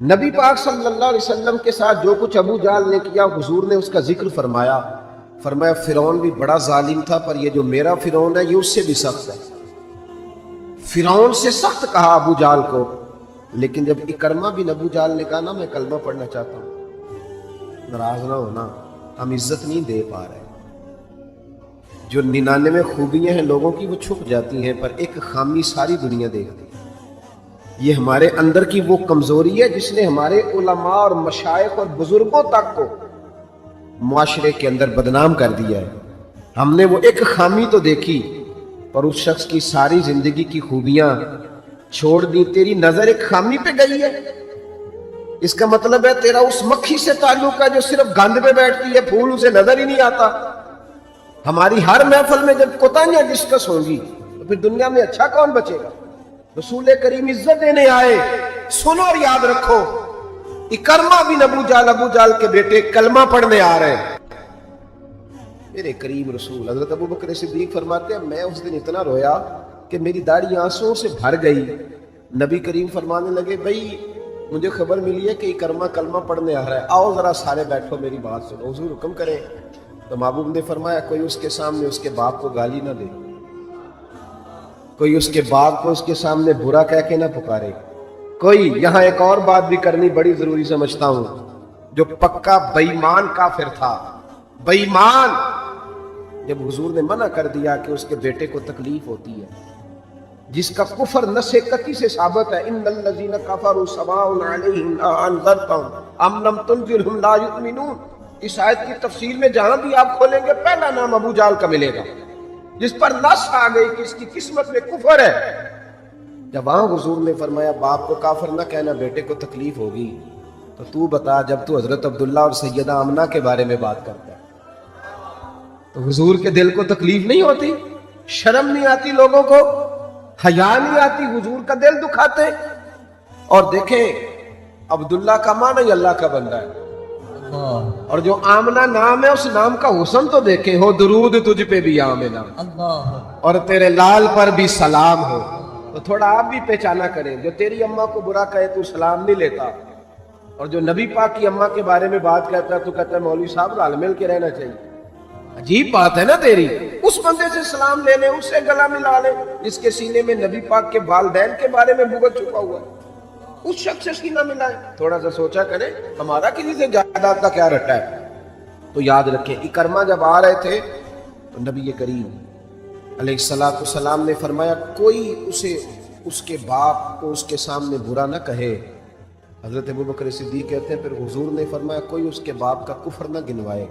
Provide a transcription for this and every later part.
نبی پاک صلی اللہ علیہ وسلم کے ساتھ جو کچھ ابو جہل نے کیا حضور نے اس کا ذکر فرمایا فرعون بھی بڑا ظالم تھا، پر یہ جو میرا فرعون ہے یہ اس سے بھی سخت ہے۔ فرعون سے سخت کہا ابو جہل کو، لیکن جب اکرمہ بن ابو جہل نے کہا نا میں کلمہ پڑھنا چاہتا ہوں، ناراض نہ ہونا، ہم عزت نہیں دے پا رہے۔ جو 99 خوبیاں ہیں لوگوں کی وہ چھپ جاتی ہیں، پر ایک خامی ساری دنیا دیکھتی ہے۔ یہ ہمارے اندر کی وہ کمزوری ہے جس نے ہمارے علماء اور مشائخ اور بزرگوں تک کو معاشرے کے اندر بدنام کر دیا ہے۔ ہم نے وہ ایک خامی تو دیکھی پر اس شخص کی ساری زندگی کی خوبیاں چھوڑ دی، تیری نظر ایک خامی پہ گئی ہے۔ اس کا مطلب ہے تیرا اس مکھی سے تعلق ہے جو صرف گند پہ بیٹھتی ہے، پھول اسے نظر ہی نہیں آتا۔ ہماری ہر محفل میں جب کوتاہیاں ڈسکس ہوں گی تو پھر دنیا میں اچھا کون بچے گا؟ رسول کریم عزت دینے آئے، سنو اور یاد رکھو، اکرمہ بن ابو جہل کے بیٹے کلمہ پڑھنے آ رہے ہیں۔ میرے کریم رسول حضرت ابو بکر صدیق فرماتے ہیں میں اس دن اتنا رویا کہ میری داڑھی آنسوں سے بھر گئی۔ نبی کریم فرمانے لگے بھئی مجھے خبر ملی ہے کہ اکرمہ کلمہ پڑھنے آ رہا ہے، آؤ ذرا سارے بیٹھو میری بات سنو، حضور حکم کریں۔ تو محبوب نے فرمایا کوئی اس کے سامنے اس کے باپ کو گالی نہ دے، کوئی اس کے باپ کو اس کے سامنے برا کہہ کے نہ پکارے، کوئی یہاں ایک اور بات بھی کرنی بڑی ضروری سمجھتا ہوں، جو پکا بے ایمان کافر تھا، بے ایمان، جب حضور نے منع کر دیا کہ اس کے بیٹے کو تکلیف ہوتی ہے، جس کا کفر نص قطعی سے ثابت ہے، ان الذین کفروا سواء علیہم انذرتهم ام لم تنذرهم لا یؤمنون، اس آیت کی تفسیر میں جہاں بھی آپ کھولیں گے پہلا نام ابو جہل کا ملے گا، جس پر نص آ گئی کہ اس کی قسمت میں کفر ہے۔ جب وہاں حضور نے فرمایا باپ کو کافر نہ کہنا، بیٹے کو تکلیف ہوگی، تو بتا جب تو حضرت عبداللہ اور سیدہ آمنہ کے بارے میں بات کرتا ہے تو حضور کے دل کو تکلیف نہیں ہوتی؟ شرم نہیں آتی لوگوں کو؟ حیا نہیں آتی؟ حضور کا دل دکھاتے؟ اور دیکھیں عبداللہ کا معنی اللہ کا بندہ ہے، اور جو آمنہ نام ہے اس نام کا حسن تو دیکھیں، ہو درود تجھ پہ بھی آمنہ اور تیرے لال پر بھی سلام ہو، تو تھوڑا آپ بھی پہچانا کریں۔ جو تیری اماں کو برا کہے تو سلام نہیں لیتا، اور جو نبی پاک کی اماں کے بارے میں بات کہتا ہے تو کہتا ہے مولوی صاحب رل مل کے رہنا چاہیے۔ عجیب بات ہے نا تیری، اس بندے سے سلام لے لے، اس سے گلا ملا لے جس کے سینے میں نبی پاک کے والدین کے بارے میں بغض چھپا ہوا ہے، اس شخص سے سینہ ملائے۔ تھوڑا سا سوچا کریں ہمارا کسی سے جائیداد کا کیا رٹا ہے۔ تو یاد رکھیں اکرمہ جب آ رہے تھے تو نبی کریم علیہ السلام نے فرمایا کوئی اسے اس کے باپ کو اس کے سامنے برا نہ کہے۔ حضرت ابو بکر صدیق کہتے ہیں پھر حضور نے فرمایا کوئی اس کے باپ کا کفر نہ گنوائے،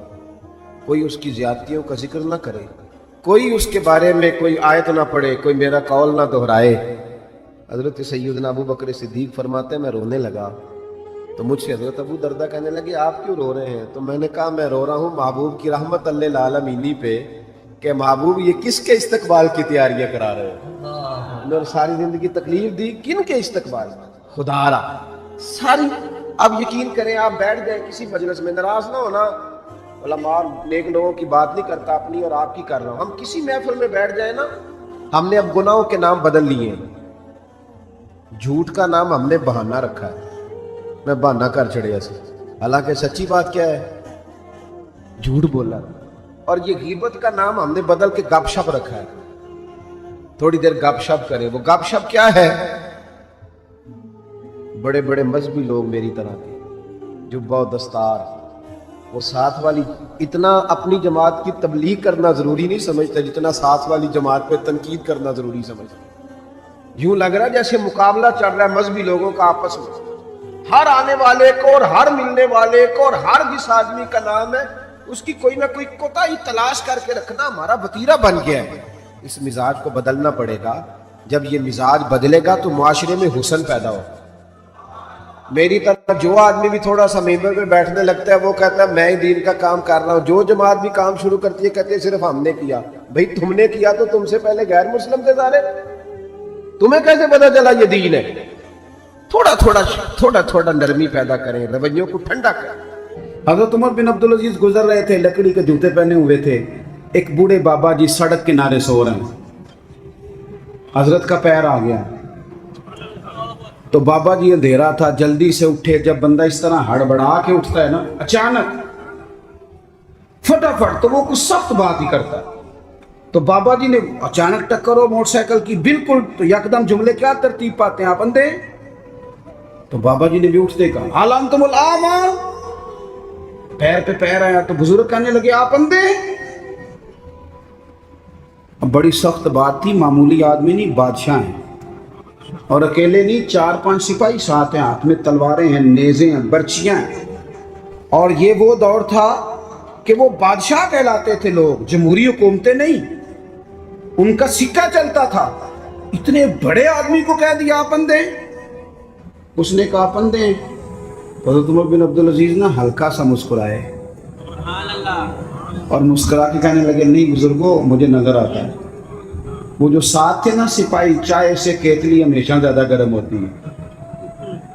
کوئی اس کی زیادتیوں کا ذکر نہ کرے، کوئی اس کے بارے میں کوئی آیت نہ پڑھے، کوئی میرا قول نہ دہرائے۔ حضرت سیدنا ابو بکر صدیق فرماتے ہیں میں رونے لگا تو مجھ سے حضرت ابو دردہ کہنے لگے آپ کیوں رو رہے ہیں؟ تو میں نے کہا میں رو رہا ہوں محبوب کی رحمت للعالمین پہ کہ محبوب یہ کس کے استقبال کی تیاریاں کرا رہے ہیں؟ انہوں نے ساری زندگی تکلیف دی، کن کے استقبال؟ خدا را ساری۔ اب یقین کریں آپ بیٹھ جائیں کسی مجلس میں، ناراض نہ ہونا، علماء نیک لوگوں کی بات نہیں کرتا، اپنی اور آپ کی کر رہا ہوں۔ ہم کسی محفل میں بیٹھ جائیں نا، ہم نے اب گناہوں کے نام بدل لیے ہیں، جھوٹ کا نام ہم نے بہانہ رکھا ہے، میں بہانہ کر چڑھیا سے، حالانکہ سچی بات کیا ہے؟ جھوٹ بولا۔ اور یہ غیبت کا نام ہم نے بدل کے گپ شپ رکھا ہے، تھوڑی دیر گپ شپ کریں۔ وہ گپ شپ کیا ہے؟ بڑے بڑے مذہبی لوگ میری طرح کے جبہ و دستار، وہ ساتھ والی اتنا اپنی جماعت کی تبلیغ کرنا ضروری نہیں سمجھتے جتنا ساتھ والی جماعت پہ تنقید کرنا ضروری سمجھتے۔ یوں لگ رہا ہے جیسے مقابلہ چل رہا ہے مذہبی لوگوں کا آپس میں، ہر آنے والے کو اور ہر ملنے والے کو اور ہر جس آدمی کا نام ہے اس کی کوئی نہ کوئی کوتاہی تلاش کر کے رکھنا ہمارا وتیرہ بن گیا ہے۔ اس مزاج کو بدلنا پڑے گا، جب یہ مزاج بدلے گا تو معاشرے میں حسن پیدا ہو۔ میری طرح جو آدمی بھی تھوڑا سا ممبر پہ بیٹھنے لگتا ہے وہ کہتا ہے میں ہی دین کا کام کر رہا ہوں، جو جماعت بھی کام شروع کرتی ہے کہتے ہیں صرف ہم نے کیا۔ بھئی تم نے کیا تو تم سے پہلے غیر مسلم تھے سارے، تمہیں کیسے پتا چلا یہ دین ہے؟ تھوڑا تھوڑا نرمی پیدا کریں، رویوں کو ٹھنڈا کریں۔ حضرت عمر بن عبدالعزیز گزر رہے تھے، لکڑی کے جوتے پہنے ہوئے تھے، ایک بوڑھے بابا جی سڑک کنارے سو رہے ہیں، حضرت کا پیر آ گیا، تو بابا جی اندھیرا تھا، جلدی سے اٹھے. جب بندہ اس طرح ہڑبڑا کے اٹھتا ہے نا اچانک فٹافٹ، تو وہ کچھ سخت بات ہی کرتا ہے. تو بابا جی نے اچانک ٹکر ہو موٹر سائیکل کی بالکل، تو یکدم جملے کیا ترتیب پاتے ہیں آپ اندھے. تو بابا جی نے بھی اٹھتے کہا حال انتم العاما، پیر پہ پیر آیا. تو بزرگ کہنے لگے آپ اندھے. اب بڑی سخت بات تھی، معمولی آدمی نہیں، بادشاہ ہیں، اور اکیلے نہیں، 4-5 سپاہی ساتھ ہیں، ہاتھ میں تلواریں ہیں، نیزیں ہیں، برچیاں ہیں. اور یہ وہ دور تھا کہ وہ بادشاہ کہلاتے تھے لوگ، جمہوری حکومتیں نہیں، ان کا سکہ چلتا تھا. اتنے بڑے آدمی کو کہہ دیا آپ اندھے. اس نے کہا آپ اندھے ہیں. حضرت عمر بن عبدالعزیز نا ہلکا سا مسکرائے اور مسکرا کے کہنے لگے نہیں بزرگوں، مجھے نظر آتا ہے. وہ جو ساتھ تھے نا سپاہی، چائے سے کیتلی ہمیشہ زیادہ گرم ہوتی ہے،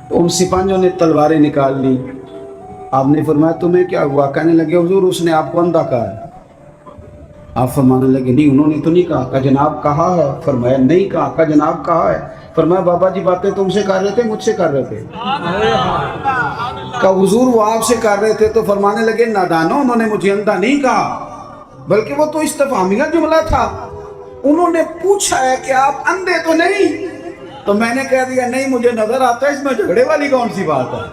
تو ان سپاہیوں نے تلواریں نکال لی. آپ نے فرمایا تمہیں کیا ہوا؟ کہنے لگے حضور اس نے آپ کو اندھا کہا ہے. آپ فرمانے لگے نہیں انہوں نے تو نہیں کہا. کہا جناب کہا ہے. فرمایا نہیں کہا. کہا جناب کہا ہے. فرمایا بابا جی باتیں تم سے کر رہے تھے مجھ سے کر رہے تھے؟ کہا حضور وہ آپ سے کر رہے تھے. تو فرمانے لگے نادانو، انہوں نے مجھے اندھا نہیں کہا، بلکہ وہ تو استفہامیہ جملہ تھا. انہوں نے پوچھا ہے کہ آپ اندھے تو نہیں، تو میں نے کہہ دیا نہیں مجھے نظر آتا ہے. اس میں جھگڑے والی کون سی بات ہے؟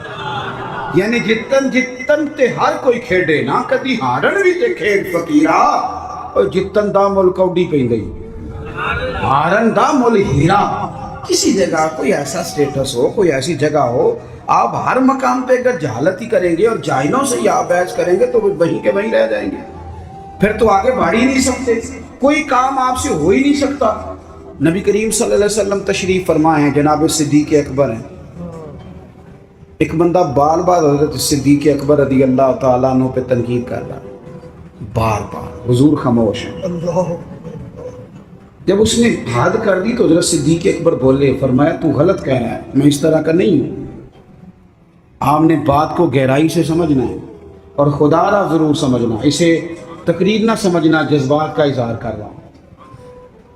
یعنی جتن جتن تے ہر کوئی کھیڑے نا، کدی ہارن بھی تے کھیڑ فقیرا، اور جتن دا مل کوڈی پہ گئی، ہارن دا مل ہیرا. کسی جگہ کوئی ایسا سٹیٹس ہو، کوئی ایسی جگہ ہو، آپ ہر مقام پہ اگر جہالت ہی کریں گے اور جاہلوں سے ہی آپ بحث کریں گے تو وہ وہیں کے وہیں رہ جائیں گے، پھر تو آگے بڑھ ہی نہیں سکتے، کوئی کام آپ سے ہو ہی نہیں سکتا. نبی کریم صلی اللہ علیہ وسلم تشریف فرما ہیں، جناب صدیق اکبر ہیں. ایک بندہ بار بار حضرت صدیق اکبر رضی اللہ تعالیٰ عنہ پہ تنقید کر رہا، بار بار. حضور خاموش ہیں. جب اس نے حد کر دی تو حضرت صدیق اکبر بولے، فرمایا تو غلط کہہ رہا ہے، میں اس طرح کا نہیں ہوں. آپ نے بات کو گہرائی سے سمجھنا ہے اور خدا را ضرور سمجھنا، اسے تقریر نہ سمجھنا جذبات کا اظہار کر رہا ہوں.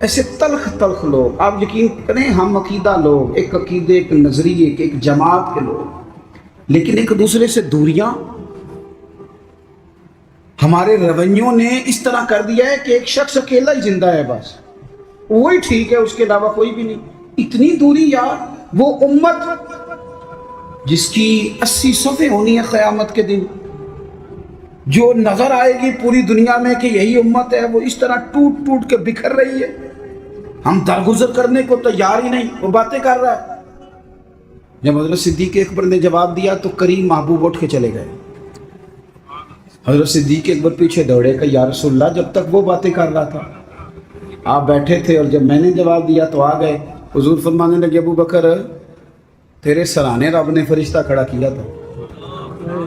ایسے تلخ تلخ لوگ، آپ یقین کریں ہم عقیدہ لوگ، ایک عقیدے ایک نظریے کے ایک جماعت کے لوگ، لیکن ایک دوسرے سے دوریاں. ہمارے رویوں نے اس طرح کر دیا ہے کہ ایک شخص اکیلا ہی زندہ ہے، بس وہی ٹھیک ہے، اس کے علاوہ کوئی بھی نہیں. اتنی دوری یار. وہ امت جس کی 80 صفحے ہونی ہے قیامت کے دن، جو نظر آئے گی پوری دنیا میں کہ یہی امت ہے، وہ اس طرح ٹوٹ ٹوٹ کے بکھر رہی ہے. ہم درگزر کرنے کو تیار ہی نہیں، وہ باتیں کر رہا ہے. جب حضرت صدیق اکبر نے جواب دیا تو کریم محبوب اٹھ کے چلے گئے. حضرت صدیق اکبر پیچھے دوڑے کہ یا رسول اللہ جب تک وہ باتیں کر رہا تھا آپ بیٹھے تھے، اور جب میں نے جواب دیا تو آ گئے. حضور فرمانے لگے ابو بکر تیرے سرانے رب نے فرشتہ کھڑا کیا تھا.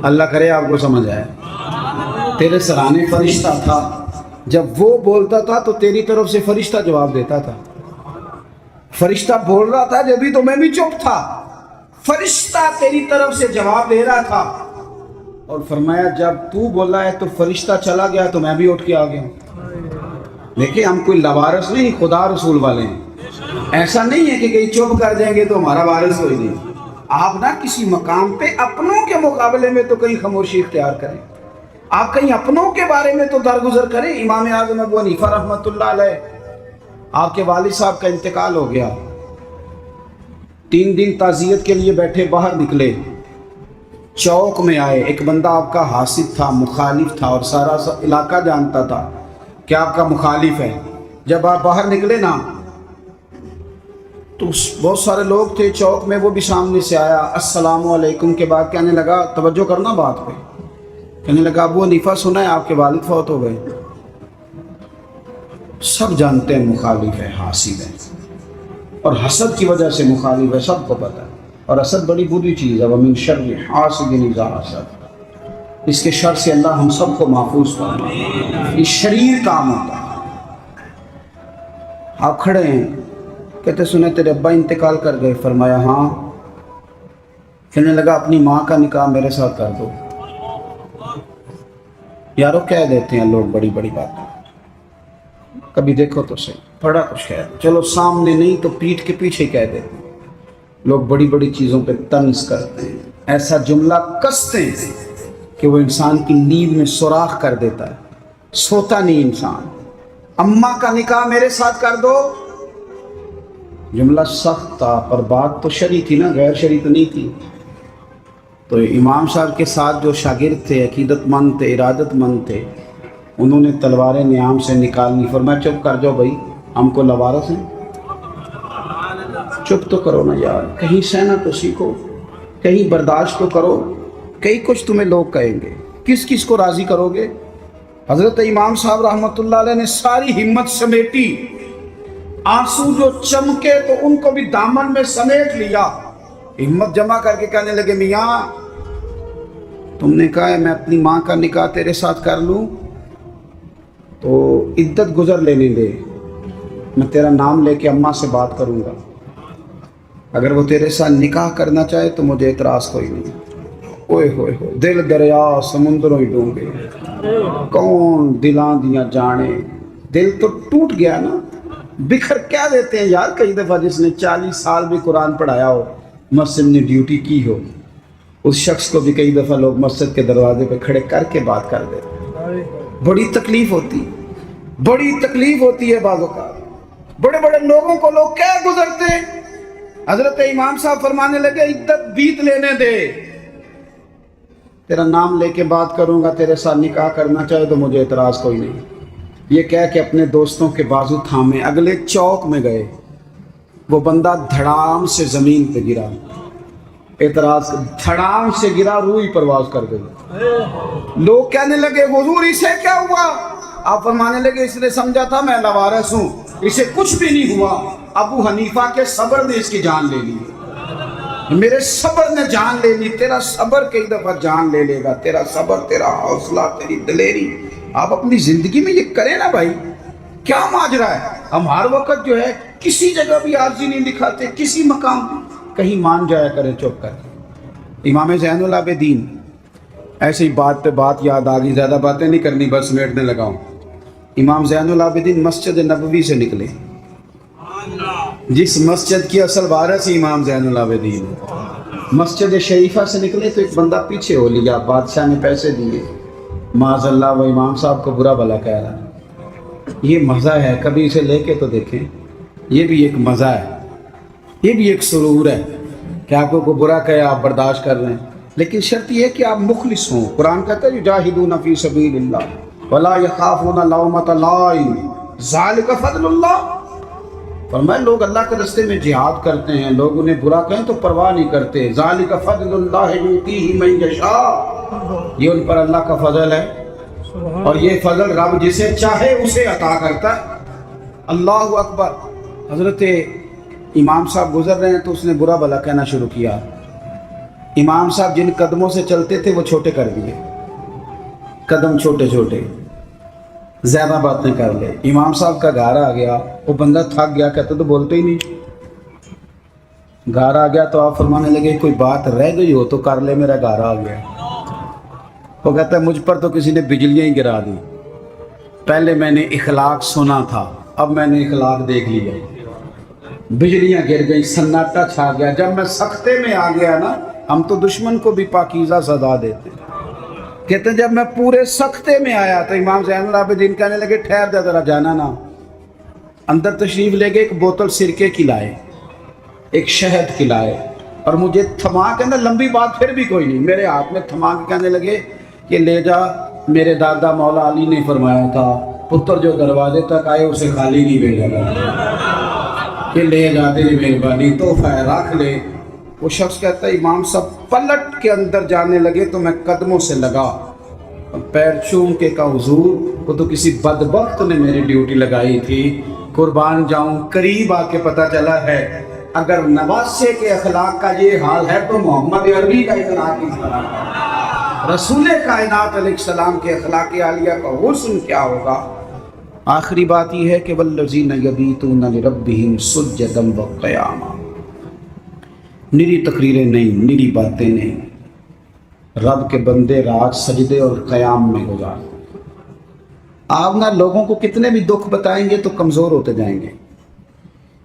اللہ کرے آپ کو سمجھ آئے. تیرے سرانے فرشتہ تھا، جب وہ بولتا تھا تو تیری طرف سے فرشتہ جواب دیتا تھا. فرشتہ بول رہا تھا جبھی تو میں بھی چپ تھا، فرشتہ تیری طرف سے جواب دے رہا تھا. اور فرمایا جب تو بولا ہے تو فرشتہ چلا گیا تو میں بھی اٹھ کے آ گیا. دیکھیں ہم کوئی لوارث نہیں، خدا رسول والے ہیں. ایسا نہیں ہے کہ کہیں چپ کر جائیں گے تو ہمارا وارث کوئی نہیں. آپ نہ کسی مقام پہ اپنوں کے مقابلے میں تو کہیں خاموشی اختیار کریں، آپ کہیں اپنوں کے بارے میں تو درگزر کریں. امام اعظم ابو حنیفہ رحمۃ اللہ علیہ، آپ کے والد صاحب کا انتقال ہو گیا. 3 دن تعزیت کے لیے بیٹھے، باہر نکلے، چوک میں آئے. ایک بندہ آپ کا حاسد تھا، مخالف تھا، اور سارا علاقہ جانتا تھا کہ آپ کا مخالف ہے. جب آپ باہر نکلے نا تو بہت سارے لوگ تھے چوک میں، وہ بھی سامنے سے آیا. السلام علیکم کے بعد کہنے لگا، توجہ کرنا بات پہ، کہنے لگا ابو حنیفہ سنا ہے آپ کے والد فوت ہو گئے. سب جانتے ہیں مخالف ہے، حاسد ہے، اور حسد کی وجہ سے مخالف ہے، سب کو پتہ ہے. اور حسد بڑی بری چیز ہے. وَمِن شَرِّ حَاسِدٍ إِذَا حَسَدَ، اس کے شر سے اللہ ہم سب کو محفوظ فرمائے. یہ شریر کام ہوتا ہے. آپ کھڑے ہیں، کہتے سنے تیرے ابا انتقال کر گئے. فرمایا ہاں. کہنے لگا اپنی ماں کا نکاح میرے ساتھ کر دو. یارو کہہ دیتے ہیں لوگ بڑی بڑی باتیں، کبھی دیکھو تو صحیح، بڑا کچھ کہہ دو، چلو سامنے نہیں تو پیٹھ کے پیچھے کہہ دیتے. لوگ بڑی بڑی چیزوں پہ طنز کرتے ہیں، ایسا جملہ کستے ہیں کہ وہ انسان کی نیند میں سوراخ کر دیتا ہے، سوتا نہیں انسان۔ اماں کا نکاح میرے ساتھ کر دو، جملہ سخت تھا پر بات تو شرعی تھی نا، غیر شرعی تو نہیں تھی۔ تو امام صاحب کے ساتھ جو شاگرد تھے، عقیدت مند تھے، ارادت مند تھے، انہوں نے تلواریں نیام سے نکالنی، فرمایا چپ کر جاؤ بھائی، ہم کو لوارث ہیں، چپ تو کرو نا یار، کہیں سہنا تو سیکھو، کہیں برداشت تو کرو، کئی کچھ تمہیں لوگ کہیں گے، کس کس کو راضی کرو گے؟ حضرت امام صاحب رحمۃ اللہ علیہ نے ساری ہمت سمیٹی، آنسو جو چمکے تو ان کو بھی دامن میں سمیٹ لیا، ہمت جمع کر کے کہنے لگے میاں تم نے کہا ہے میں اپنی ماں کا نکاح تیرے ساتھ کر لوں تو عدت گزر لینے دے، میں تیرا نام لے کے اماں سے بات کروں گا، اگر وہ تیرے ساتھ نکاح کرنا چاہے تو مجھے اعتراض کوئی نہیں۔ اوئے ہوئے ہوئے، دل دریا سمندروں ہی ڈونگے، کون دلاں دیاں جانے، دل تو ٹوٹ گیا نا، بکھر کیا دیتے ہیں یار۔ کئی دفعہ جس نے 40 سال بھی قرآن پڑھایا ہو، مسجد نے ڈیوٹی کی ہو، اس شخص کو بھی کئی دفعہ لوگ مسجد کے دروازے پہ کھڑے کر کے بات کر دیتے، بڑی تکلیف ہوتی، بڑی تکلیف ہوتی ہے بعض اوقات، بڑے بڑے لوگوں کو لوگ کیا گزرتے ہیں۔ حضرت امام صاحب فرمانے لگے عدت بیت لینے دے، تیرا نام لے کے بات کروں گا، تیرے ساتھ نکاح کرنا چاہے تو مجھے اعتراض کوئی نہیں۔ یہ کہہ کے اپنے دوستوں کے بازو تھامے اگلے چوک میں گئے، وہ بندہ دھڑام سے زمین پہ گرا، اعتراض دھڑام سے گرا، روح ہی پرواز کر گئی۔ لوگ کہنے لگے حضور اسے کیا ہوا؟ آپ فرمانے لگے اس نے سمجھا تھا میں لوارث ہوں، اسے کچھ بھی نہیں ہوا، ابو حنیفہ کے صبر نے اس کی جان لے لی، میرے صبر نے جان لے لی، تیرا صبر کئی دفعہ جان لے لے گا، تیرا صبر، تیرا حوصلہ، تیری دلیری۔ آپ اپنی زندگی میں یہ کریں نا بھائی، کیا ماجرا ہے؟ ہم ہر وقت جو ہے کسی جگہ بھی عاجزی نہیں دکھاتے، کسی مقام کہیں مان جایا کریں چپ کر۔ امام زین العابدین، ایسے ہی بات پہ بات یاد آ گئی، زیادہ باتیں نہیں کرنی، بس سمیٹنے لگا ہوں۔ امام زین العابدین مسجد نبوی سے نکلے، جس مسجد کی اصل وارث امام زین العابدین، مسجد شریفہ سے نکلے تو ایک بندہ پیچھے ہو لیا، بادشاہ نے پیسے دیے، معاذ اللہ وہ امام صاحب کو برا بھلا کہہ رہا ہے۔ یہ مزہ ہے، کبھی اسے لے کے تو دیکھیں، یہ بھی ایک مزہ ہے، یہ بھی ایک سرور ہے کہ آپ کو برا کہے آپ برداشت کر رہے ہیں، لیکن شرط یہ ہے کہ آپ مخلص ہوں۔ قرآن کہتا ہے یجاہدون فی سبیل اللہ ولا یخافون لومۃ لائم ذالک فضل اللہ۔ فرمایا لوگ اللہ کے راستے میں جہاد کرتے ہیں، لوگ انہیں برا کہیں تو پرواہ نہیں کرتے، ذالک فضل اللہ یؤتیہ من یشاء، یہ ان پر اللہ کا فضل ہے، اور یہ فضل رب جسے چاہے اسے عطا کرتا ہے۔ اللہ اکبر۔ حضرت امام صاحب گزر رہے ہیں تو اس نے برا بھلا کہنا شروع کیا، امام صاحب جن قدموں سے چلتے تھے وہ چھوٹے کر دیے، قدم چھوٹے چھوٹے، زیادہ باتیں کر لے۔ امام صاحب کا گھر آ گیا، وہ بندہ تھک گیا، کہتے تو بولتے ہی نہیں، گھر آ گیا تو آپ فرمانے لگے کوئی بات رہ گئی ہو تو کر لے، میرا گھر آ گیا۔ وہ کہتا ہے مجھ پر تو کسی نے بجلیاں ہی گرا دی، پہلے میں نے اخلاق سنا تھا، اب میں نے اخلاق دیکھ لیا، بجلیاں گر گئی، سناٹا چھا گیا۔ جب میں سختے میں آ گیا نا، ہم تو دشمن کو بھی پاکیزہ سزا دیتے ہیں، کہتے ہیں جب میں پورے سختے میں آیا تو امام زین العابدین کہنے لگے ٹھہر جا ذرا، جانا نا۔ اندر تشریف لے گئے، ایک بوتل سرکے کی لائے، ایک شہد کی لائے، اور مجھے تھما کے نا، لمبی بات پھر بھی کوئی نہیں، میرے ہاتھ میں تھما کے کہنے لگے کہ لے جا، میرے دادا مولا علی نے فرمایا تھا پتر جو دروازے تک آئے اسے خالی نہیں بھیجا گیا، کہ لے جا تیری مہربانی، تحفہ ہے رکھ لے۔ وہ شخص کہتا ہے امام صاحب پلٹ کے اندر جانے لگے تو میں قدموں سے لگا، پیر چوم کے کہا حضور وہ تو کسی بدبخت نے میری ڈیوٹی لگائی تھی، قربان جاؤں، قریب آ کے پتہ چلا ہے اگر نواسے کے اخلاق کا یہ حال ہے تو محمد عربی کا اخلاق اس طرح ہے، رسول کائنات علیہ السلام کے اخلاق عالیہ کا حسن کیا ہوگا۔ آخری بات یہ ہے کہ والذین یبیتون لربہم سجدا وقیاما، نری تقریریں نہیں، نری باتیں نہیں، رب کے بندے رات سجدے اور قیام میں گزار۔ آپ نہ لوگوں کو کتنے بھی دکھ بتائیں گے تو کمزور ہوتے جائیں گے،